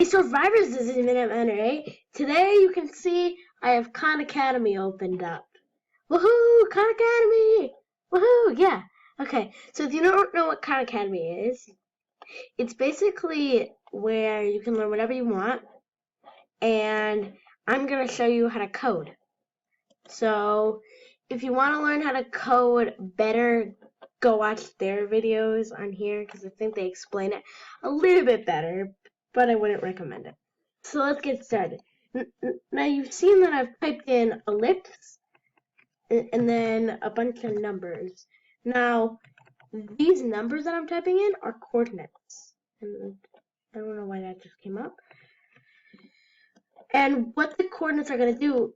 Survivors is in MMA. Today you can see I have Khan Academy opened up. Woohoo! Khan Academy! Woohoo! Yeah. Okay, so if you don't know what Khan Academy is, it's basically where you can learn whatever you want, and I'm going to show you how to code. So if you want to learn how to code better, go watch their videos on here because I think they explain it a little bit better, but I wouldn't recommend it. So let's get started. Now you've seen that I've typed in ellipse and then a bunch of numbers. Now these numbers that I'm typing in are coordinates. And I don't know why that just came up. And what the coordinates are going to do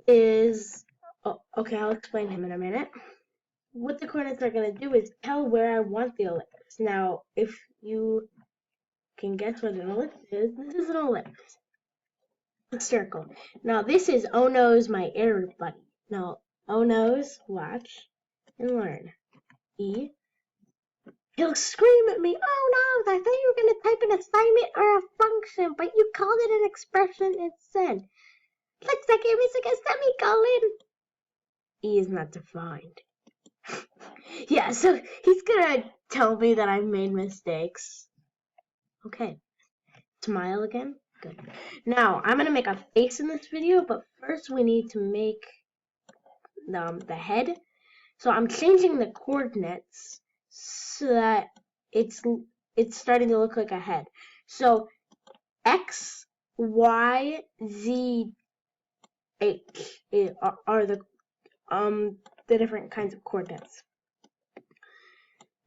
is, okay, I'll explain him in a minute. What the coordinates are going to do is tell where I want the ellipse. Now, if you can guess what an ellipse is, this is an ellipse. A circle. Now, this is Oh No's my error buddy. Now, Oh No's, watch and learn. E. He'll scream at me, oh no, I thought you were going to type an assignment or a function, but you called it an expression instead. Looks like you're missing a semicolon. E is not defined. Yeah, so he's gonna tell me that I made mistakes. Okay. Smile again. Good. Now, I'm gonna make a face in this video, but first we need to make the head. So I'm changing the coordinates so that it's starting to look like a head. So X, Y, Z, H are the different kinds of coordinates.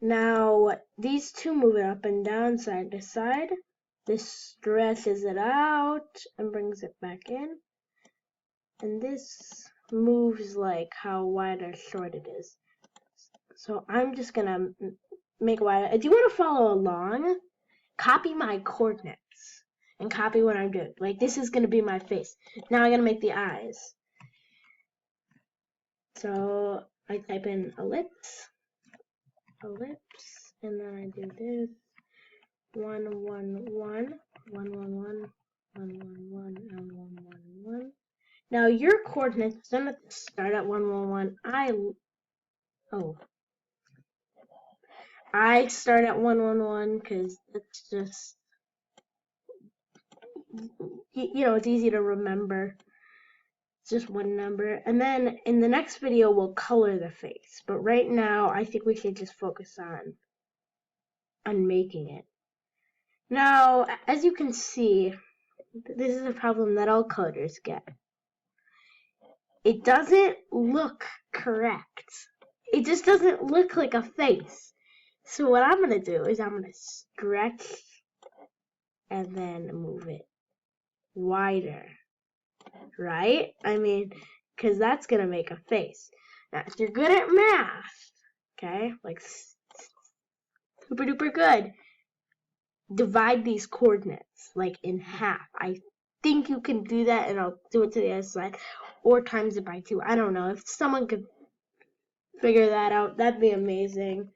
Now, these two move it up and down, side to side. This stretches it out and brings it back in. And this moves like how wide or short it is. So I'm just going to make it wide. If you want to follow along, copy my coordinates and copy what I'm doing. Like, this is going to be my face. Now I'm going to make the eyes. So I type in ellipse, and then I do this, 1, 1, 1, 1, 1, 1, 1, 1, 1, and 1, 1, 1. Now your coordinates don't have to start at 1, 1, 1. I start at 1, 1, 1 because it's just, it's easy to remember. It's just one number. And then in the next video, we'll color the face. But right now, I think we should just focus on making it. Now, as you can see, this is a problem that all coders get. It doesn't look correct. It just doesn't look like a face. So what I'm going to do is I'm going to stretch and then move it wider. Right? I mean, because that's going to make a face. Now, if you're good at math, okay, like super duper good, divide these coordinates like in half. I think you can do that, and I'll do it to the other side, or times it by 2. I don't know. If someone could figure that out, that'd be amazing.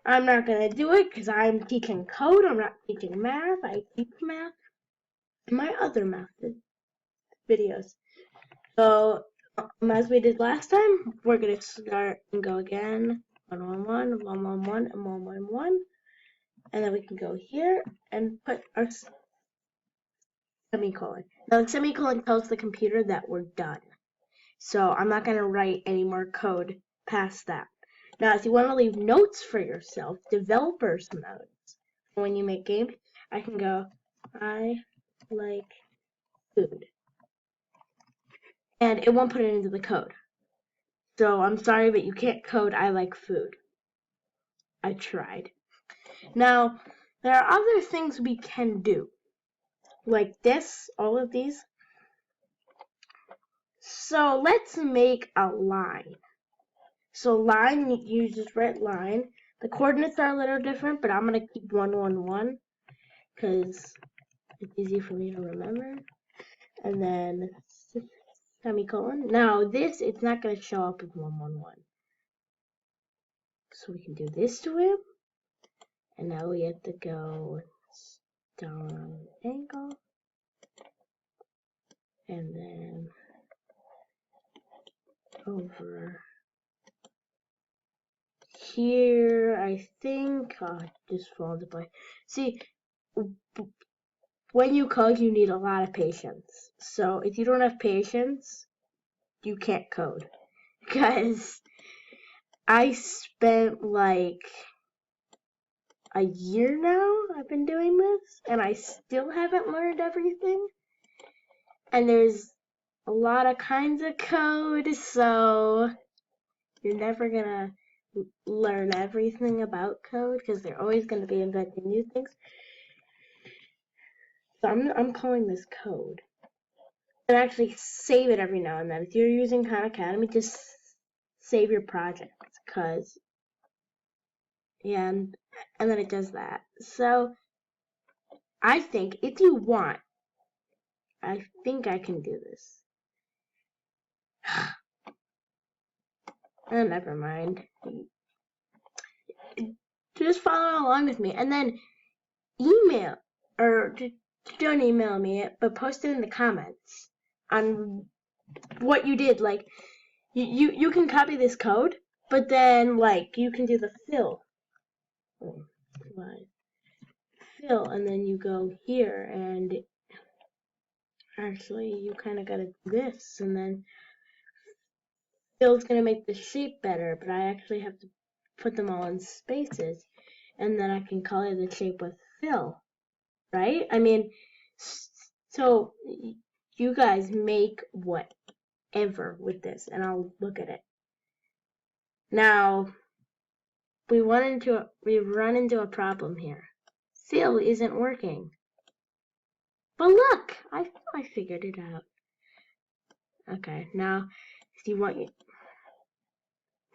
I'm not going to do it because I'm teaching code. I'm not teaching math. I teach math in my other math videos. So, as we did last time, we're going to start and go again. 1, 1, 1, 1, 1, 1, and 1, 1, 1. And then we can go here and put our semicolon. Now the semicolon tells the computer that we're done. So I'm not going to write any more code past that. Now if you want to leave notes for yourself, developer's notes, when you make games, I can go, I like food. And it won't put it into the code. So I'm sorry, but you can't code I like food. I tried. Now, there are other things we can do. Like this, all of these. So let's make a line. So line, you just write line. The coordinates are a little different, but I'm going to keep 1, 1, 1 because it's easy for me to remember. And then semicolon. Now this, it's not going to show up with 1, 1, 1. So we can do this to him. And now we have to go down angle. and then over here, I think, just falls apart. See, when you code, you need a lot of patience. So if you don't have patience, you can't code. Because I spent like a year now, I've been doing this, and I still haven't learned everything. And there's a lot of kinds of code, so you're never gonna learn everything about code because they're always gonna be inventing new things. So I'm calling this code. And actually save it every now and then. If you're using Khan Academy, just save your projects, cause yeah, and then it does that. So I think if you want, I think I can do this. Never mind. Just follow along with me, and then email, or don't email me, but post it in the comments on what you did. Like you can copy this code, but then like you can do the fill. Fill, and then you go here, and actually you kind of gotta do this, and then fill's gonna make the shape better, but I actually have to put them all in spaces, and then I can color the shape with fill, right? I mean, so you guys make whatever with this, and I'll look at it. Now, we run into a problem here. Fill isn't working. But look, I figured it out. Okay, now if you want,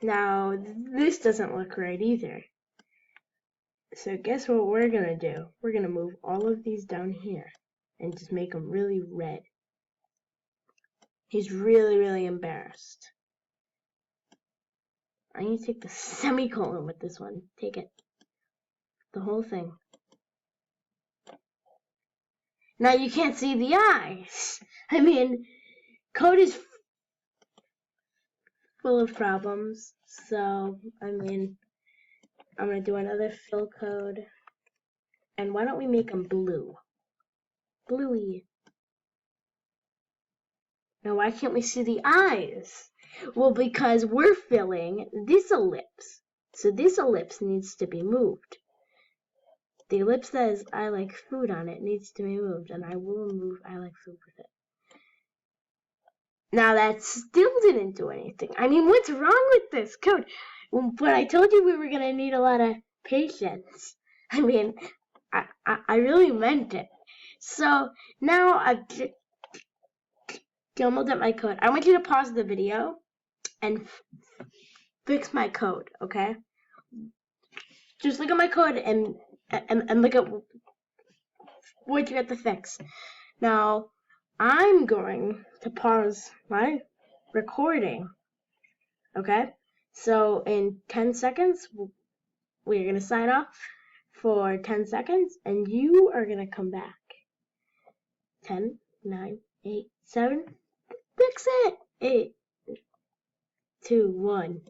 now this doesn't look right either. So guess what we're gonna do? We're gonna move all of these down here and just make them really red. He's really, really embarrassed. I need to take the semicolon with this one. Take it. The whole thing. Now you can't see the eyes. I mean, code is full of problems. So, I mean, I'm going to do another fill code. And why don't we make them blue? Bluey. Now, why can't we see the eyes? Well, because we're filling this ellipse. So this ellipse needs to be moved. The ellipse says I like food on it needs to be moved, and I will move I like food with it. Now that still didn't do anything. I mean, what's wrong with this code? But I told you we were going to need a lot of patience. I mean, I really meant it. So now I've jumbled up my code. I want you to pause the video and fix my code, okay? Just look at my code and look at what you have to fix. Now, I'm going to pause my recording, okay? So in 10 seconds, we're going to sign off for 10 seconds, and you are going to come back. 10, 9, 8, 7, fix it! 8, 2, 1.